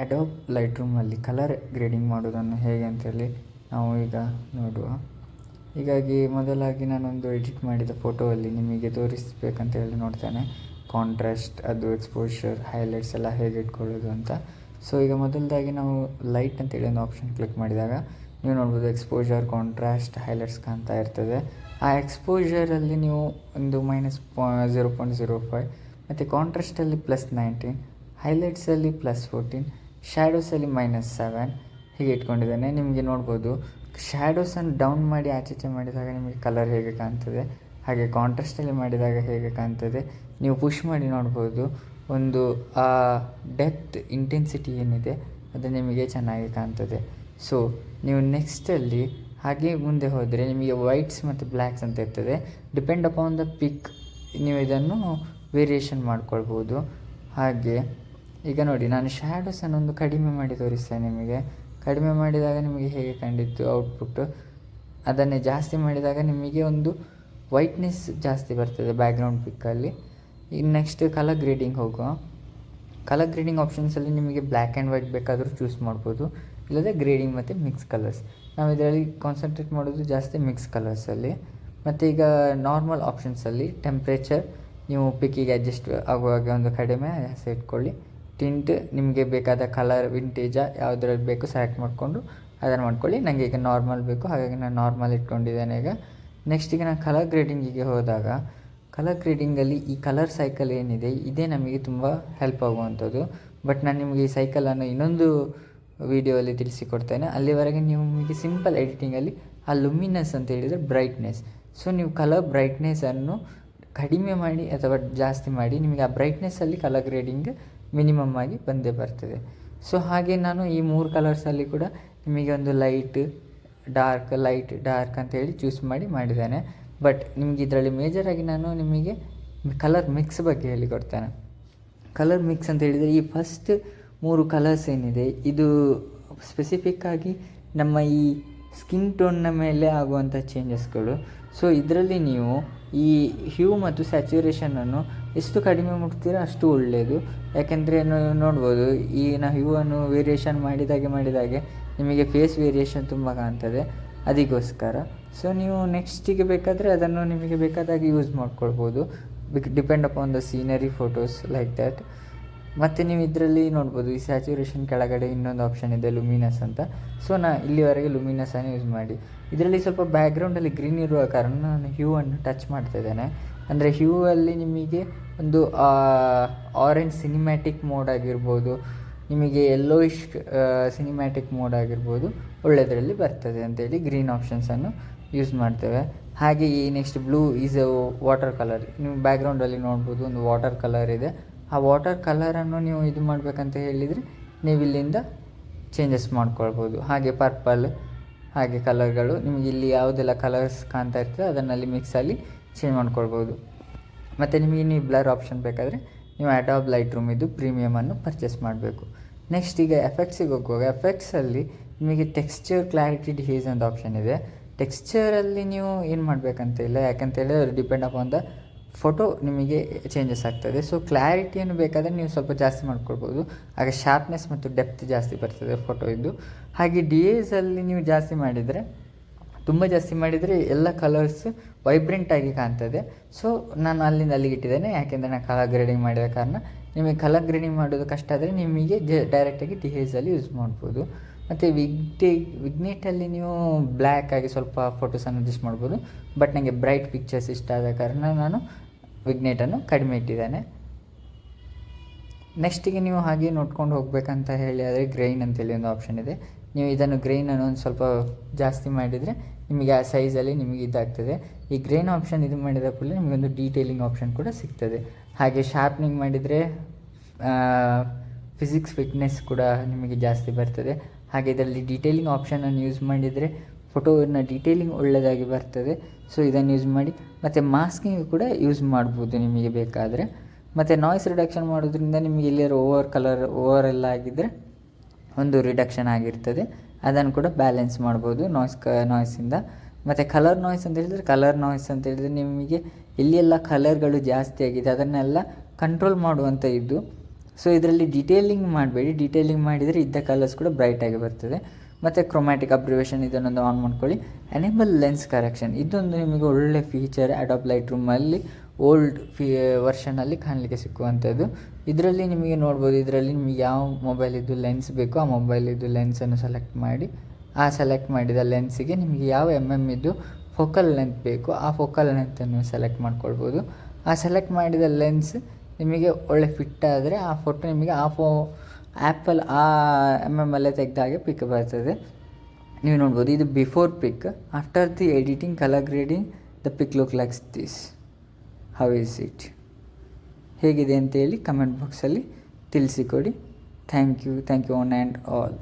Adobe ಲೈಟ್ರೂಮಲ್ಲಿ colour grading ಮಾಡೋದನ್ನು ಹೇಗೆ ಅಂತೇಳಿ ನಾವು ಈಗ ನೋಡುವ. ಹೀಗಾಗಿ ಮೊದಲಾಗಿ ನಾನೊಂದು ಎಡಿಟ್ ಮಾಡಿದ ಫೋಟೋವಲ್ಲಿ ನಿಮಗೆ ತೋರಿಸ್ಬೇಕಂತ ಹೇಳಿ ನೋಡ್ತೇನೆ, ಕಾಂಟ್ರಾಸ್ಟ್, ಅದು ಎಕ್ಸ್ಪೋಷರ್, ಹೈಲೈಟ್ಸ್ ಎಲ್ಲ ಹೇಗೆ ಇಟ್ಕೊಳ್ಳೋದು ಅಂತ. ಸೊ ಈಗ ಮೊದಲದಾಗಿ ನಾವು ಲೈಟ್ ಅಂತೇಳಿ ಒಂದು ಆಪ್ಷನ್ ಕ್ಲಿಕ್ ಮಾಡಿದಾಗ ನೀವು ನೋಡ್ಬೋದು ಎಕ್ಸ್ಪೋಜರ್, ಕಾಂಟ್ರಾಸ್ಟ್, ಹೈಲೈಟ್ಸ್ ಕಾಣ್ತಾ ಇರ್ತದೆ. ಆ ಎಕ್ಸ್ಪೋಜರಲ್ಲಿ ನೀವು ಒಂದು -0.05 ಮತ್ತು ಕಾಂಟ್ರಾಸ್ಟಲ್ಲಿ +19, ಹೈಲೈಟ್ಸಲ್ಲಿ +14, ಶ್ಯಾಡೋಸಲ್ಲಿ -7 ಹೀಗೆ ಇಟ್ಕೊಂಡಿದ್ದೇನೆ. ನಿಮಗೆ ನೋಡ್ಬೋದು ಶ್ಯಾಡೋಸನ್ನು ಡೌನ್ ಮಾಡಿ ಆಚೆ ಮಾಡಿದಾಗ ನಿಮಗೆ ಕಲರ್ ಹೇಗೆ ಕಾಣ್ತದೆ, ಹಾಗೆ ಕಾಂಟ್ರಾಸ್ಟಲ್ಲಿ ಮಾಡಿದಾಗ ಹೇಗೆ ಕಾಣ್ತದೆ. ನೀವು ಪುಷ್ ಮಾಡಿ ನೋಡ್ಬೋದು, ಒಂದು ಆ ಡೆಪ್ತ್, ಇಂಟೆನ್ಸಿಟಿ ಏನಿದೆ ಅದು ನಿಮಗೆ ಚೆನ್ನಾಗಿ ಕಾಣ್ತದೆ. ಸೊ ನೀವು ನೆಕ್ಸ್ಟಲ್ಲಿ ಹಾಗೆ ಮುಂದೆ ಹೋದರೆ ನಿಮಗೆ ವೈಟ್ಸ್ ಮತ್ತು ಬ್ಲ್ಯಾಕ್ಸ್ ಅಂತ ಇರ್ತದೆ. ಡಿಪೆಂಡ್ ಅಪಾನ್ ದ ಪಿಕ್ ನೀವು ಇದನ್ನು ವೇರಿಯೇಷನ್ ಮಾಡ್ಕೊಳ್ಬೋದು. ಹಾಗೆ ಈಗ ನೋಡಿ, ನಾನು ಶ್ಯಾಡೋಸನ್ನು ಒಂದು ಕಡಿಮೆ ಮಾಡಿ ತೋರಿಸ್ತೇನೆ ನಿಮಗೆ. ಕಡಿಮೆ ಮಾಡಿದಾಗ ನಿಮಗೆ ಹೇಗೆ ಕಂಡಿತ್ತು ಔಟ್ಪುಟ್ಟು, ಅದನ್ನೇ ಜಾಸ್ತಿ ಮಾಡಿದಾಗ ನಿಮಗೆ ಒಂದು ವೈಟ್ನೆಸ್ ಜಾಸ್ತಿ ಬರ್ತದೆ ಬ್ಯಾಕ್ಗ್ರೌಂಡ್ ಪಿಕ್ಕಲ್ಲಿ. ಈಗ ನೆಕ್ಸ್ಟ್ ಕಲರ್ ಗ್ರೇಡಿಂಗ್ ಹೋಗುವ. ಕಲರ್ ಗ್ರೇಡಿಂಗ್ ಆಪ್ಷನ್ಸಲ್ಲಿ ನಿಮಗೆ ಬ್ಲ್ಯಾಕ್ ಆ್ಯಂಡ್ ವೈಟ್ ಬೇಕಾದರೂ ಚೂಸ್ ಮಾಡ್ಬೋದು, ಇಲ್ಲದೆ ಗ್ರೇಡಿಂಗ್ ಮತ್ತು ಮಿಕ್ಸ್ ಕಲರ್ಸ್. ನಾವು ಇದರಲ್ಲಿ ಕಾನ್ಸಂಟ್ರೇಟ್ ಮಾಡೋದು ಜಾಸ್ತಿ ಮಿಕ್ಸ್ ಕಲರ್ಸಲ್ಲಿ. ಮತ್ತು ಈಗ ನಾರ್ಮಲ್ ಆಪ್ಷನ್ಸಲ್ಲಿ ಟೆಂಪ್ರೇಚರ್ ನೀವು ಪಿಕ್ಕಿಗೆ ಅಡ್ಜಸ್ಟ್ ಆಗುವಾಗ ಒಂದು ಕಡಿಮೆ ಇಟ್ಕೊಳ್ಳಿ. ಟಿಂಟ್ ನಿಮಗೆ ಬೇಕಾದ ಕಲರ್, ವಿಂಟೇಜ ಯಾವುದ್ರಲ್ಲಿ ಬೇಕು ಸೆಲೆಕ್ಟ್ ಮಾಡಿಕೊಂಡು ಅದನ್ನು ಮಾಡ್ಕೊಳ್ಳಿ. ನನಗೆ ಈಗ ನಾರ್ಮಲ್ ಬೇಕು, ಹಾಗಾಗಿ ನಾನು ನಾರ್ಮಲ್ ಇಟ್ಕೊಂಡಿದ್ದೇನೆ ಈಗ. ನೆಕ್ಸ್ಟ್ ನಾನು ಕಲರ್ ಗ್ರೇಡಿಂಗಿಗೆ ಹೋದಾಗ, ಕಲರ್ ಗ್ರೇಡಿಂಗಲ್ಲಿ ಈ ಕಲರ್ ಸೈಕಲ್ ಏನಿದೆ ಇದೇ ನಮಗೆ ತುಂಬ ಹೆಲ್ಪ್ ಆಗುವಂಥದ್ದು. ಬಟ್ ನಾನು ನಿಮಗೆ ಈ ಸೈಕಲನ್ನು ಇನ್ನೊಂದು ವಿಡಿಯೋಲ್ಲಿ ತಿಳಿಸಿಕೊಡ್ತೇನೆ. ಅಲ್ಲಿವರೆಗೆ ನಿಮಗೆ ಸಿಂಪಲ್ ಎಡಿಟಿಂಗಲ್ಲಿ ಆ ಲುಮಿನಸ್ ಅಂತ ಹೇಳಿದರೆ ಬ್ರೈಟ್ನೆಸ್. ಸೊ ನೀವು ಕಲರ್ ಬ್ರೈಟ್ನೆಸ್ಸನ್ನು ಕಡಿಮೆ ಮಾಡಿ ಅಥವಾ ಜಾಸ್ತಿ ಮಾಡಿ ನಿಮಗೆ ಆ ಬ್ರೈಟ್ನೆಸ್ಸಲ್ಲಿ ಕಲರ್ ಗ್ರೇಡಿಂಗ್ ಮಿನಿಮಮ್ ಆಗಿ ಬಂದೇ ಬರ್ತದೆ. ಸೊ ಹಾಗೆ ನಾನು ಈ 3 ಕಲರ್ಸಲ್ಲಿ ಕೂಡ ನಿಮಗೆ ಒಂದು ಲೈಟ್ ಡಾರ್ಕ್ ಅಂತೇಳಿ ಚೂಸ್ ಮಾಡಿದ್ದೇನೆ. ಬಟ್ ನಿಮಗೆ ಇದರಲ್ಲಿ ಮೇಜರಾಗಿ ನಾನು ನಿಮಗೆ ಕಲರ್ ಮಿಕ್ಸ್ ಬಗ್ಗೆ ಹೇಳಿಕೊಡ್ತೇನೆ. ಕಲರ್ ಮಿಕ್ಸ್ ಅಂತ ಹೇಳಿದರೆ ಈ ಫಸ್ಟ್ 3 ಕಲರ್ಸ್ ಏನಿದೆ ಇದು ಸ್ಪೆಸಿಫಿಕ್ಕಾಗಿ ನಮ್ಮ ಈ ಸ್ಕಿನ್ ಟೋನ್ನ ಮೇಲೆ ಆಗುವಂಥ ಚೇಂಜಸ್ಗಳು. ಸೊ ಇದರಲ್ಲಿ ನೀವು ಈ ಹ್ಯೂ ಮತ್ತು ಸ್ಯಾಚುರೇಷನನ್ನು ಎಷ್ಟು ಕಡಿಮೆ ಮುಟ್ತೀರೋ ಅಷ್ಟು ಒಳ್ಳೆಯದು. ಯಾಕೆಂದರೆ ನೋಡ್ಬೋದು ಈ ಹ್ಯೂವನ್ನು ವೇರಿಯೇಷನ್ ಮಾಡಿದಾಗೆ ನಿಮಗೆ ಫೇಸ್ ವೇರಿಯೇಷನ್ ತುಂಬ ಕಾಣ್ತದೆ, ಅದಕ್ಕೋಸ್ಕರ. ಸೊ ನೀವು ನೆಕ್ಸ್ಟಿಗೆ ಬೇಕಾದರೆ ಅದನ್ನು ನಿಮಗೆ ಬೇಕಾದಾಗೆ ಯೂಸ್ ಮಾಡ್ಕೊಳ್ಬೋದು, depend upon the scenery photos like that. ಮತ್ತು ನೀವು ಇದರಲ್ಲಿ ನೋಡ್ಬೋದು ಈ ಸ್ಯಾಚುರೇಷನ್ ಕೆಳಗಡೆ ಇನ್ನೊಂದು ಆಪ್ಷನ್ ಇದೆ ಲುಮಿನಸ್ ಅಂತ. ಸೊ ಇಲ್ಲಿವರೆಗೆ ಲುಮಿನಸನ್ನು ಯೂಸ್ ಮಾಡಿ. ಇದರಲ್ಲಿ ಸ್ವಲ್ಪ ಬ್ಯಾಕ್ಗ್ರೌಂಡಲ್ಲಿ ಗ್ರೀನ್ ಇರುವ ಕಾರಣ ನಾನು ಹ್ಯೂವನ್ನು ಟಚ್ ಮಾಡ್ತಾ ಇದ್ದೇನೆ. ಅಂದರೆ ಹ್ಯೂವಲ್ಲಿ ನಿಮಗೆ ಒಂದು ಆರೆಂಜ್ ಸಿನಿಮ್ಯಾಟಿಕ್ ಮೋಡ್ ಆಗಿರ್ಬೋದು, ನಿಮಗೆ ಯೆಲ್ಲೋಯಿಶ್ ಸಿನಿಮ್ಯಾಟಿಕ್ ಮೋಡ್ ಆಗಿರ್ಬೋದು, ಒಳ್ಳೆಯದರಲ್ಲಿ ಬರ್ತದೆ ಅಂತೇಳಿ ಗ್ರೀನ್ ಆಪ್ಷನ್ಸನ್ನು ಯೂಸ್ ಮಾಡ್ತೇವೆ. ಹಾಗೆ ಈ next blue is water colour. ನೀವು ಬ್ಯಾಕ್ಗ್ರೌಂಡಲ್ಲಿ ನೋಡ್ಬೋದು ಒಂದು ವಾಟರ್ ಕಲರ್ ಇದೆ. ಆ ವಾಟರ್ ಕಲರನ್ನು ನೀವು ಇದು ಮಾಡಬೇಕಂತ ಹೇಳಿದರೆ ನೀವು ಇಲ್ಲಿಂದ ಚೇಂಜಸ್ ಮಾಡ್ಕೊಳ್ಬೋದು. ಹಾಗೆ ಪರ್ಪಲ್, ಹಾಗೆ ಕಲರ್ಗಳು ನಿಮಗೆ ಇಲ್ಲಿ ಯಾವುದೆಲ್ಲ ಕಲರ್ಸ್ ಕಾಣ್ತಾ ಇರ್ತದೆ ಅದನ್ನಲ್ಲಿ ಮಿಕ್ಸಲ್ಲಿ ಚೇಂಜ್ ಮಾಡ್ಕೊಳ್ಬೋದು. ಮತ್ತು ನಿಮಗೆ ನೀವು ಬ್ಲರ್ ಆಪ್ಷನ್ ಬೇಕಾದರೆ ನೀವು ಅಡೋಬ್ ಲೈಟ್ರೂಮ್ ಇದು ಪ್ರೀಮಿಯಮನ್ನು ಪರ್ಚೇಸ್ ಮಾಡಬೇಕು. ನೆಕ್ಸ್ಟ್ ಈಗ ಎಫೆಕ್ಟ್ಸಿಗೆ ಹೋಗುವಾಗ, ಎಫೆಕ್ಟ್ಸಲ್ಲಿ ನಿಮಗೆ ಟೆಕ್ಸ್ಚರ್, ಕ್ಲಾರಿಟಿ, ಡಿಹೇಸ್ ಅಂತ ಆಪ್ಷನ್ ಇದೆ. ಟೆಕ್ಸ್ಚರಲ್ಲಿ ನೀವು ಏನು ಮಾಡಬೇಕಂತ ಇಲ್ಲ, ಯಾಕಂತೇಳಿದ್ರೆ ಅದು ಡಿಪೆಂಡ್ ಅಪಾನ್ ದ ಫೋಟೋ ನಿಮಗೆ ಚೇಂಜಸ್ ಆಗ್ತದೆ. ಸೊ ಕ್ಲಾರಿಟಿಯನ್ನು ಬೇಕಾದರೆ ನೀವು ಸ್ವಲ್ಪ ಜಾಸ್ತಿ ಮಾಡ್ಕೊಳ್ಬೋದು, ಹಾಗೆ ಶಾರ್ಪ್ನೆಸ್ ಮತ್ತು ಡೆಪ್ತ್ ಜಾಸ್ತಿ ಬರ್ತದೆ ಫೋಟೋ ಇದ್ದು. ಹಾಗೆ ಡಿಹೇಸಲ್ಲಿ ನೀವು ತುಂಬ ಜಾಸ್ತಿ ಮಾಡಿದರೆ ಎಲ್ಲ ಕಲರ್ಸ್ ವೈಬ್ರೆಂಟಾಗಿ ಕಾಣ್ತದೆ. ಸೊ ನಾನು ಅಲ್ಲಿಂದ ಅಲ್ಲಿಗೆ ಇಟ್ಟಿದ್ದೇನೆ, ಯಾಕೆಂದರೆ ನಾನು ಕಲರ್ ಗ್ರೇಡಿಂಗ್ ಮಾಡಿದ ಕಾರಣ. ನಿಮಗೆ ಕಲರ್ ಗ್ರೇಡಿಂಗ್ ಮಾಡೋದು ಕಷ್ಟ ಆದರೆ ನಿಮಗೆ ಡೈರೆಕ್ಟಾಗಿ ಡಿಹೇಸಲ್ಲಿ ಯೂಸ್ ಮಾಡ್ಬೋದು. ಮತ್ತು ವಿಗ್ನೇಟಲ್ಲಿ ನೀವು ಬ್ಲ್ಯಾಕ್ ಆಗಿ ಸ್ವಲ್ಪ ಫೋಟೋಸನ್ನು ಅಡ್ಜಸ್ಟ್ ಮಾಡ್ಬೋದು. ಬಟ್ ನನಗೆ ಬ್ರೈಟ್ ಪಿಕ್ಚರ್ಸ್ ಇಷ್ಟ ಆದ ಕಾರಣ ನಾನು ವಿಗ್ನೇಟನ್ನು ಕಡಿಮೆ ಇಟ್ಟಿದ್ದೇನೆ. ನೆಕ್ಸ್ಟಿಗೆ ನೀವು ಹಾಗೆ ನೋಡ್ಕೊಂಡು ಹೋಗಬೇಕಂತ ಹೇಳಿ ಆದರೆ ಗ್ರೈನ್ ಅಂತೇಳಿ ಒಂದು ಆಪ್ಷನ್ ಇದೆ. ನೀವು ಇದನ್ನು ಗ್ರೈನನ್ನು ಒಂದು ಸ್ವಲ್ಪ ಜಾಸ್ತಿ ಮಾಡಿದರೆ ನಿಮಗೆ ಆ ಸೈಜಲ್ಲಿ ನಿಮಗೆ ಇದಾಗ್ತದೆ. ಈ ಗ್ರೈನ್ ಆಪ್ಷನ್ ಇದು ಮಾಡಿದ ಕೂಡಲೇ ನಿಮಗೊಂದು ಡೀಟೇಲಿಂಗ್ ಆಪ್ಷನ್ ಕೂಡ ಸಿಗ್ತದೆ. ಹಾಗೆ ಶಾರ್ಪ್ನಿಂಗ್ ಮಾಡಿದರೆ ಫಿಸಿಕ್ಸ್ ಫಿಟ್ನೆಸ್ ಕೂಡ ನಿಮಗೆ ಜಾಸ್ತಿ ಬರ್ತದೆ. ಹಾಗೆ ಇದರಲ್ಲಿ ಡೀಟೇಲಿಂಗ್ ಆಪ್ಷನನ್ನು ಯೂಸ್ ಮಾಡಿದರೆ ಫೋಟೋನ ಡೀಟೇಲಿಂಗ್ ಒಳ್ಳೆಯದಾಗಿ ಬರ್ತದೆ. ಸೊ ಇದನ್ನು ಯೂಸ್ ಮಾಡಿ. ಮತ್ತು ಮಾಸ್ಕಿಂಗ್ ಕೂಡ ಯೂಸ್ ಮಾಡ್ಬೋದು ನಿಮಗೆ ಬೇಕಾದರೆ. ಮತ್ತು ನಾಯ್ಸ್ ರಿಡಕ್ಷನ್ ಮಾಡೋದ್ರಿಂದ ನಿಮಗೆ ಎಲ್ಲಿಯಾರು ಓವರ್ ಎಲ್ಲ ಆಗಿದ್ದರೆ ಒಂದು ರಿಡಕ್ಷನ್ ಆಗಿರ್ತದೆ, ಅದನ್ನು ಕೂಡ ಬ್ಯಾಲೆನ್ಸ್ ಮಾಡ್ಬೋದು ನಾಯ್ಸಿಂದ. ಮತ್ತು ಕಲರ್ ನಾಯ್ಸ್ ಅಂತ ಹೇಳಿದರೆ ನಿಮಗೆ ಎಲ್ಲಿ ಎಲ್ಲ ಕಲರ್ಗಳು ಜಾಸ್ತಿ ಆಗಿದೆ ಅದನ್ನೆಲ್ಲ ಕಂಟ್ರೋಲ್ ಮಾಡುವಂಥ ಇದು. ಸೊ ಇದರಲ್ಲಿ ಡೀಟೇಲಿಂಗ್ ಮಾಡಬೇಡಿ, ಡೀಟೇಲಿಂಗ್ ಮಾಡಿದರೆ ಇದ್ದ ಕಲರ್ಸ್ ಕೂಡ ಬ್ರೈಟಾಗಿ ಬರ್ತದೆ. ಮತ್ತು ಕ್ರೊಮ್ಯಾಟಿಕ್ ಅಬ್ರಿವೇಷನ್ ಇದನ್ನೊಂದು ಆನ್ ಮಾಡ್ಕೊಳ್ಳಿ. ಎನೇಬಲ್ ಲೆನ್ಸ್ ಕರೆಕ್ಷನ್, ಇದೊಂದು ನಿಮಗೆ ಒಳ್ಳೆ ಫೀಚರ್ ಅಡೋಬ್ ಲೈಟ್ ರೂಮಲ್ಲಿ ಓಲ್ಡ್ ವರ್ಷನಲ್ಲಿ ಕಾಣಲಿಕ್ಕೆ ಸಿಕ್ಕುವಂಥದ್ದು. ಇದರಲ್ಲಿ ನಿಮಗೆ ನೋಡ್ಬೋದು, ಇದರಲ್ಲಿ ನಿಮಗೆ ಯಾವ ಮೊಬೈಲಿದ್ದು ಲೆನ್ಸ್ ಬೇಕೋ ಆ ಮೊಬೈಲಿದ್ದು ಲೆನ್ಸನ್ನು ಸೆಲೆಕ್ಟ್ ಮಾಡಿ, ಆ ಸೆಲೆಕ್ಟ್ ಮಾಡಿದ ಲೆನ್ಸಿಗೆ ನಿಮಗೆ ಯಾವ ಇದ್ದು ಫೋಕಲ್ ಲೆಂತ್ ಬೇಕು ಆ ಫೋಕಲ್ ಲೆಂತನ್ನು ಸೆಲೆಕ್ಟ್ ಮಾಡ್ಕೊಳ್ಬೋದು. ಆ ಸೆಲೆಕ್ಟ್ ಮಾಡಿದ ಲೆನ್ಸ್ ನಿಮಗೆ ಒಳ್ಳೆ ಫಿಟ್ ಆದರೆ ಆ ಫೋಟೋ ನಿಮಗೆ ಆ್ಯಪಲ್ ಆ ಅಲ್ಲೇ ತೆಗೆದಾಗೆ ಪಿಕ್ ಬರ್ತದೆ. ನೀವು ನೋಡ್ಬೋದು, ಇದು before pic. After the editing colour grading the pic look likes this. How is it? ಹೇಗಿದೆ ಅಂತೇಳಿ ಕಮೆಂಟ್ ಬಾಕ್ಸಲ್ಲಿ ತಿಳಿಸಿಕೊಡಿ. Thank you one and all.